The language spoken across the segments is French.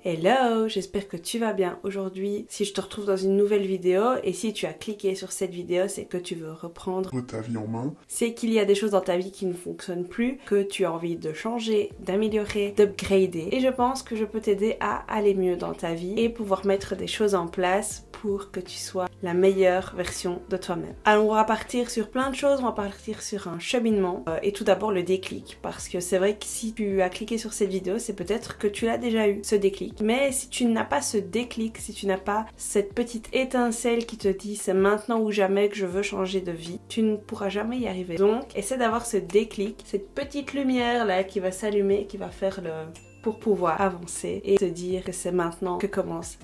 Hello, j'espère que tu vas bien aujourd'hui. Si je te retrouve dans une nouvelle vidéo et si tu as cliqué sur cette vidéo, c'est que tu veux reprendre ta vie en main. C'est qu'il y a des choses dans ta vie qui ne fonctionnent plus, que tu as envie de changer, d'améliorer, d'upgrader. Et je pense que je peux t'aider à aller mieux dans ta vie et pouvoir mettre des choses en place pour que tu sois la meilleure version de toi-même. Alors on va partir sur plein de choses, on va partir sur un cheminement et tout d'abord le déclic, parce que c'est vrai que si tu as cliqué sur cette vidéo, c'est peut-être que tu l'as déjà eu, ce déclic. Mais si tu n'as pas ce déclic, si tu n'as pas cette petite étincelle qui te dit c'est maintenant ou jamais que je veux changer de vie, tu ne pourras jamais y arriver. Donc essaie d'avoir ce déclic, cette petite lumière là qui va s'allumer, qui va faire le... pour pouvoir avancer et te dire que c'est maintenant que commence.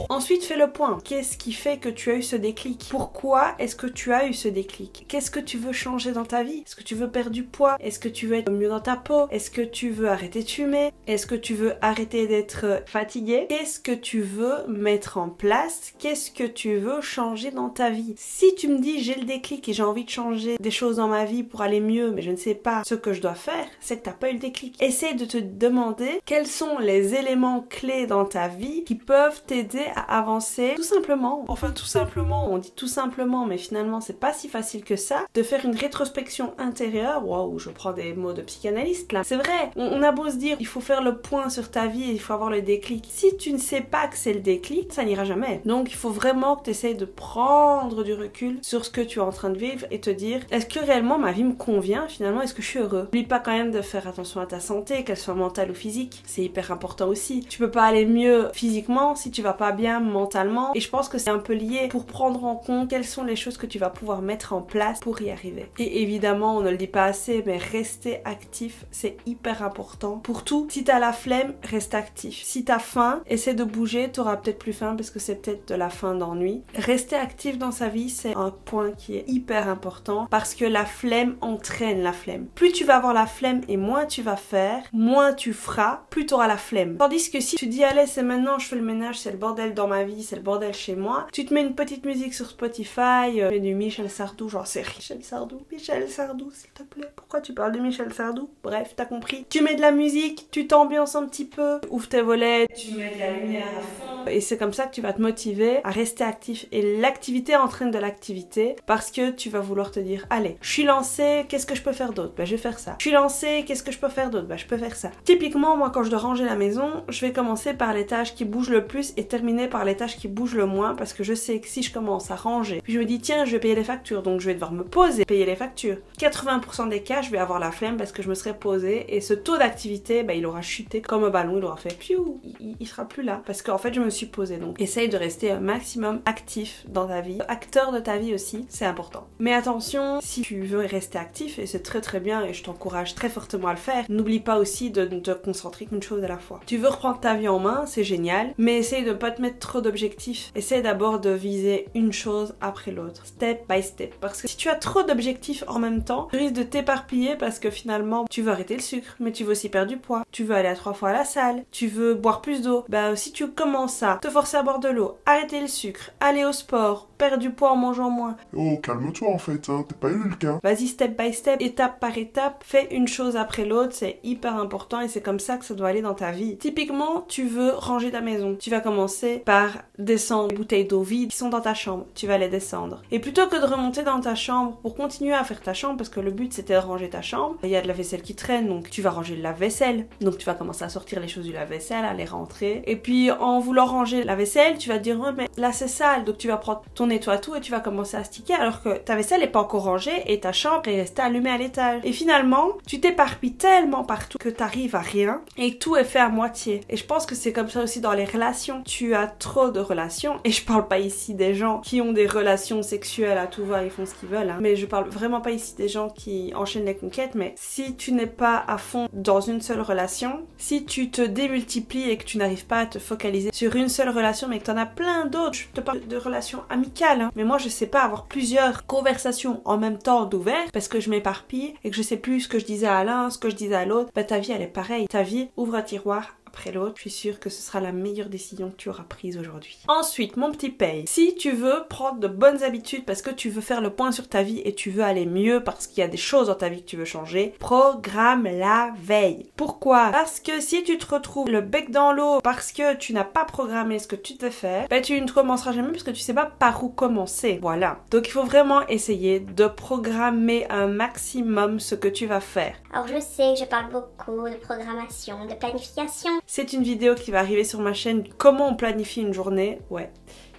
Ensuite, fais le point. Qu'est-ce qui fait que tu as eu ce déclic? Pourquoi est-ce que tu as eu ce déclic? Qu'est-ce que tu veux changer dans ta vie? Est-ce que tu veux perdre du poids? Est-ce que tu veux être mieux dans ta peau? Est-ce que tu veux arrêter de fumer? Est-ce que tu veux arrêter d'être fatigué? Qu'est-ce que tu veux mettre en place? Qu'est-ce que tu veux changer dans ta vie? Si tu me dis j'ai le déclic et j'ai envie de changer des choses dans ma vie pour aller mieux, mais je ne sais pas ce que je dois faire, c'est que tu n'as pas eu le déclic. Essaye de te demander quels sont les éléments clés dans ta vie qui peuvent t'aider à avancer tout simplement. Enfin tout simplement, on dit tout simplement, mais finalement c'est pas si facile que ça, de faire une rétrospection intérieure. Waouh, je prends des mots de psychanalyste là. C'est vrai, on a beau se dire il faut faire le point sur ta vie et il faut avoir le déclic. Si tu ne sais pas que c'est le déclic, ça n'ira jamais. Donc il faut vraiment que tu essayes de prendre du recul sur ce que tu es en train de vivre et te dire est-ce que réellement ma vie me convient finalement, est-ce que je suis heureux? N'oublie pas quand même de faire attention à ta santé, qu'elle soit mentale ou physique. C'est hyper important aussi. Tu peux pas aller mieux physiquement si tu vas pas bien mentalement. Et je pense que c'est un peu lié pour prendre en compte quelles sont les choses que tu vas pouvoir mettre en place pour y arriver. Et évidemment, on ne le dit pas assez, mais rester actif, c'est hyper important pour tout. Si t'as la flemme, reste actif. Si t'as faim, essaie de bouger. T'auras peut-être plus faim parce que c'est peut-être de la faim d'ennui. Rester actif dans sa vie, c'est un point qui est hyper important parce que la flemme entraîne la flemme. Plus tu vas avoir la flemme et moins tu vas faire, moins tu feras, plus t'auras la flemme. Tandis que si tu dis allez c'est maintenant je fais le ménage, c'est le bordel dans ma vie, c'est le bordel chez moi, tu te mets une petite musique sur Spotify, du Michel Sardou, genre c'est Michel Sardou s'il te plaît, pourquoi tu parles de Michel Sardou? Bref, t'as compris. Tu mets de la musique, tu t'ambiances un petit peu, ouvre tes volets, tu mets de la lumière à fond et c'est comme ça que tu vas te motiver à rester actif et l'activité entraîne de l'activité parce que tu vas vouloir te dire allez, je suis lancée, qu'est-ce que je peux faire d'autre? Bah je vais faire ça. Je suis lancée, qu'est-ce que je peux faire d'autre? Bah je peux faire ça. Typiquement moi quand je dois ranger la maison, je vais commencer par les tâches qui bougent le plus et terminer par les tâches qui bougent le moins parce que je sais que si je commence à ranger, puis je me dis tiens je vais payer les factures donc je vais devoir me poser, payer les factures. 80% des cas je vais avoir la flemme parce que je me serai posée et ce taux d'activité bah, il aura chuté comme un ballon, il aura fait piou, il sera plus là parce qu'en fait je me suis posée. Donc essaye de rester un maximum actif dans ta vie, acteur de ta vie aussi, c'est important. Mais attention, si tu veux rester actif et c'est très très bien et je t'encourage très fortement à le faire, n'oublie pas aussi de te concentrer qu'une chose à la fois. Tu veux reprendre ta vie en main, c'est génial, mais essaye de ne pas te mettre trop d'objectifs. Essaye d'abord de viser une chose après l'autre, step by step. Parce que si tu as trop d'objectifs en même temps, tu risques de t'éparpiller parce que finalement, tu veux arrêter le sucre, mais tu veux aussi perdre du poids. Tu veux aller à 3 fois à la salle, tu veux boire plus d'eau. Bah si tu commences à te forcer à boire de l'eau, arrêter le sucre, aller au sport, perdre du poids en mangeant moins. Oh, calme-toi en fait, hein, t'es pas Hulk, hein. Vas-y step by step, étape par étape, fais une chose après l'autre, c'est hyper important et c'est comme ça que ça doit aller dans ta vie. Typiquement, tu veux ranger ta maison. Tu vas commencer par descendre les bouteilles d'eau vides qui sont dans ta chambre. Tu vas les descendre. Et plutôt que de remonter dans ta chambre pour continuer à faire ta chambre, parce que le but c'était de ranger ta chambre, il y a de la vaisselle qui traîne, donc tu vas ranger le lave-vaisselle. Donc tu vas commencer à sortir les choses du lave-vaisselle, à les rentrer. Et puis en voulant ranger la vaisselle, tu vas te dire ouais mais là c'est sale. Donc tu vas prendre ton nettoie-tout et tu vas commencer à sticker alors que ta vaisselle n'est pas encore rangée et ta chambre est restée allumée à l'étage. Et finalement, tu t'éparpilles tellement partout que t'arrives à rien et tout est fait à moitié. Et je pense que c'est comme ça aussi dans les relations. Tu as trop de relations et je parle pas ici des gens qui ont des relations sexuelles à tout va, ils font ce qu'ils veulent, hein. Mais je parle vraiment pas ici des gens qui enchaînent les conquêtes, mais si tu n'es pas à fond dans une seule relation, si tu te démultiplies et que tu n'arrives pas à te focaliser sur une seule relation mais que t'en as plein d'autres, je te parle de relations amicales, hein. Mais moi je sais pas avoir plusieurs conversations en même temps d'ouvert parce que je m'éparpille et que je sais plus ce que je disais à l'un, ce que je disais à l'autre. Bah ta vie elle est pareille. Ta vie, ouvre un tiroir, après l'autre, je suis sûre que ce sera la meilleure décision que tu auras prise aujourd'hui. Ensuite, mon petit paye. Si tu veux prendre de bonnes habitudes parce que tu veux faire le point sur ta vie et tu veux aller mieux parce qu'il y a des choses dans ta vie que tu veux changer, programme la veille. Pourquoi? Parce que si tu te retrouves le bec dans l'eau parce que tu n'as pas programmé ce que tu devais faire, ben tu ne commenceras jamais parce que tu sais pas par où commencer. Voilà. Donc il faut vraiment essayer de programmer un maximum ce que tu vas faire. Alors je sais que je parle beaucoup de programmation, de planification. C'est une vidéo qui va arriver sur ma chaîne, comment on planifie une journée. Ouais.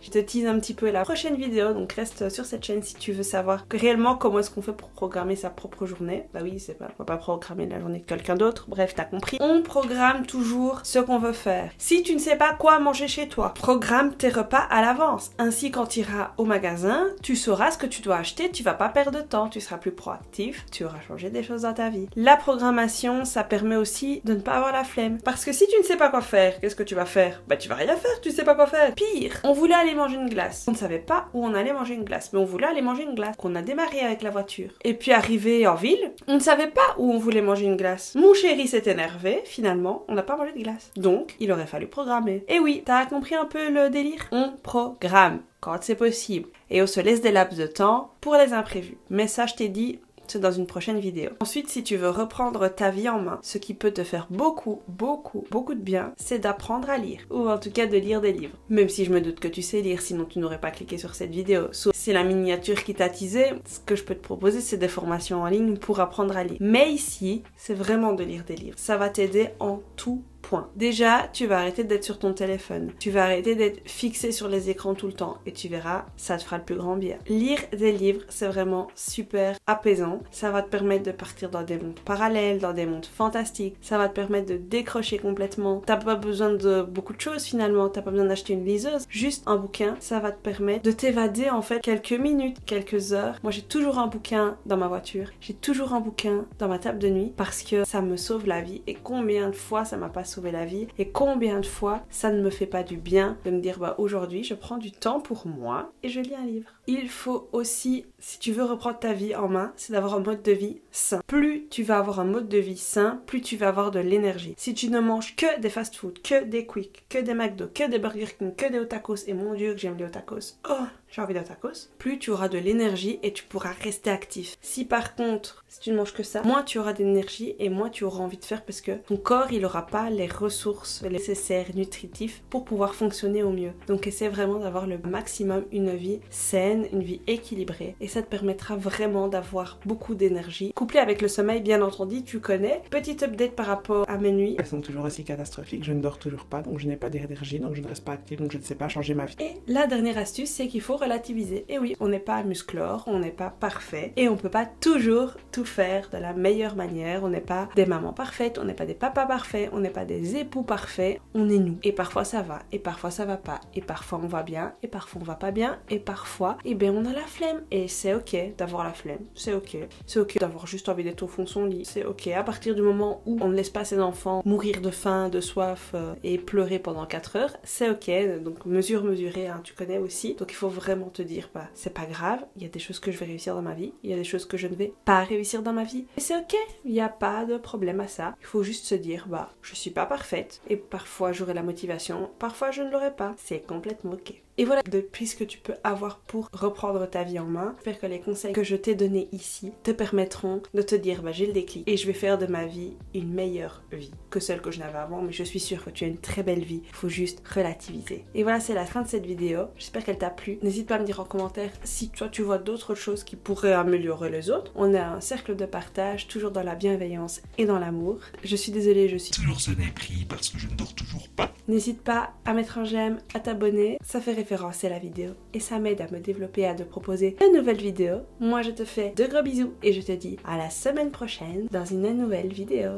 Je te tease un petit peu la prochaine vidéo, donc reste sur cette chaîne si tu veux savoir réellement comment est-ce qu'on fait pour programmer sa propre journée. Bah oui, c'est pas, on va pas programmer la journée de quelqu'un d'autre, bref, t'as compris. On programme toujours ce qu'on veut faire. Si tu ne sais pas quoi manger chez toi, programme tes repas à l'avance. Ainsi, quand tu iras au magasin, tu sauras ce que tu dois acheter, tu vas pas perdre de temps, tu seras plus proactif, tu auras changé des choses dans ta vie. La programmation, ça permet aussi de ne pas avoir la flemme. Parce que si tu ne sais pas quoi faire, qu'est-ce que tu vas faire? Bah tu vas rien faire, tu sais pas quoi faire. Pire, on voulait aller manger une glace. On ne savait pas où on allait manger une glace, mais on voulait aller manger une glace. On a démarré avec la voiture. Et puis arrivé en ville, on ne savait pas où on voulait manger une glace. Mon chéri s'est énervé, finalement, on n'a pas mangé de glace. Donc, il aurait fallu programmer. Et oui, t'as compris un peu le délire? On programme quand c'est possible. Et on se laisse des laps de temps pour les imprévus. Mais ça, je t'ai dit, c'est dans une prochaine vidéo. Ensuite, si tu veux reprendre ta vie en main, ce qui peut te faire beaucoup de bien, c'est d'apprendre à lire. Ou en tout cas de lire des livres. Même si je me doute que tu sais lire, sinon tu n'aurais pas cliqué sur cette vidéo. Sauf si c'est la miniature qui t'a teasé, ce que je peux te proposer, c'est des formations en ligne pour apprendre à lire. Mais ici, c'est vraiment de lire des livres. Ça va t'aider en tout point. Déjà, tu vas arrêter d'être sur ton téléphone. Tu vas arrêter d'être fixé sur les écrans tout le temps. Et tu verras, ça te fera le plus grand bien. Lire des livres, c'est vraiment super apaisant. Ça va te permettre de partir dans des mondes parallèles, dans des mondes fantastiques. Ça va te permettre de décrocher complètement. T'as pas besoin de beaucoup de choses finalement. T'as pas besoin d'acheter une liseuse. Juste un bouquin, ça va te permettre de t'évader en fait quelques minutes, quelques heures. Moi, j'ai toujours un bouquin dans ma voiture. J'ai toujours un bouquin dans ma table de nuit parce que ça me sauve la vie. Et combien de fois ça m'a pas sauvé la vie et combien de fois ça ne me fait pas du bien de me dire bah aujourd'hui je prends du temps pour moi et je lis un livre. Il faut aussi, si tu veux reprendre ta vie en main, c'est d'avoir un mode de vie sain. Plus tu vas avoir un mode de vie sain, plus tu vas avoir de l'énergie. Si tu ne manges que des fast-food, que des quick, que des McDo, que des Burger King, que des hot tacos, et mon dieu que j'aime les hot tacos, oh j'ai envie de tacos, plus tu auras de l'énergie et tu pourras rester actif. Si par contre, si tu ne manges que ça, moins tu auras d'énergie et moins tu auras envie de faire parce que ton corps il aura pas les ressources nécessaires, nutritifs pour pouvoir fonctionner au mieux. Donc essaie vraiment d'avoir le maximum une vie saine, une vie équilibrée et ça te permettra vraiment d'avoir beaucoup d'énergie. Couplé avec le sommeil, bien entendu, tu connais. Petite update par rapport à mes nuits. Elles sont toujours aussi catastrophiques, je ne dors toujours pas, donc je n'ai pas d'énergie, donc je ne reste pas active, donc je ne sais pas changer ma vie. Et la dernière astuce, c'est qu'il faut relativiser. Et oui, on n'est pas musclore, on n'est pas parfait et on peut pas toujours tout faire de la meilleure manière. On n'est pas des mamans parfaites, on n'est pas des papas parfaits, on n'est pas des époux parfaits, on est nous. Et parfois ça va, et parfois ça va pas, et parfois on va bien, et parfois on va pas bien, et parfois, eh ben on a la flemme. Et c'est ok d'avoir la flemme, c'est ok. C'est ok d'avoir juste envie d'être au fond de son lit, c'est ok. À partir du moment où on ne laisse pas ses enfants mourir de faim, de soif et pleurer pendant 4 heures, c'est ok. Donc mesurée, hein, tu connais aussi. Donc il faut vraiment te dire, bah c'est pas grave, il y a des choses que je vais réussir dans ma vie, il y a des choses que je ne vais pas réussir dans ma vie. Et c'est ok, il n'y a pas de problème à ça. Il faut juste se dire, bah je suis pas parfaite et parfois j'aurai la motivation, parfois je ne l'aurai pas. C'est complètement ok. Et voilà, depuis ce que tu peux avoir pour reprendre ta vie en main, j'espère que les conseils que je t'ai donnés ici te permettront de te dire bah j'ai le déclic et je vais faire de ma vie une meilleure vie que celle que je n'avais avant, mais je suis sûre que tu as une très belle vie, il faut juste relativiser. Et voilà, c'est la fin de cette vidéo, j'espère qu'elle t'a plu. N'hésite pas à me dire en commentaire si toi tu vois d'autres choses qui pourraient améliorer les autres. On a un cercle de partage, toujours dans la bienveillance et dans l'amour. Je suis désolée, je suis toujours ce n'est pris parce que je ne dors toujours pas. N'hésite pas à mettre un j'aime, à t'abonner, ça fait référence à la vidéo et ça m'aide à me développer et à te proposer de nouvelles vidéos. Moi je te fais de gros bisous et je te dis à la semaine prochaine dans une nouvelle vidéo.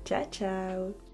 Ciao ciao.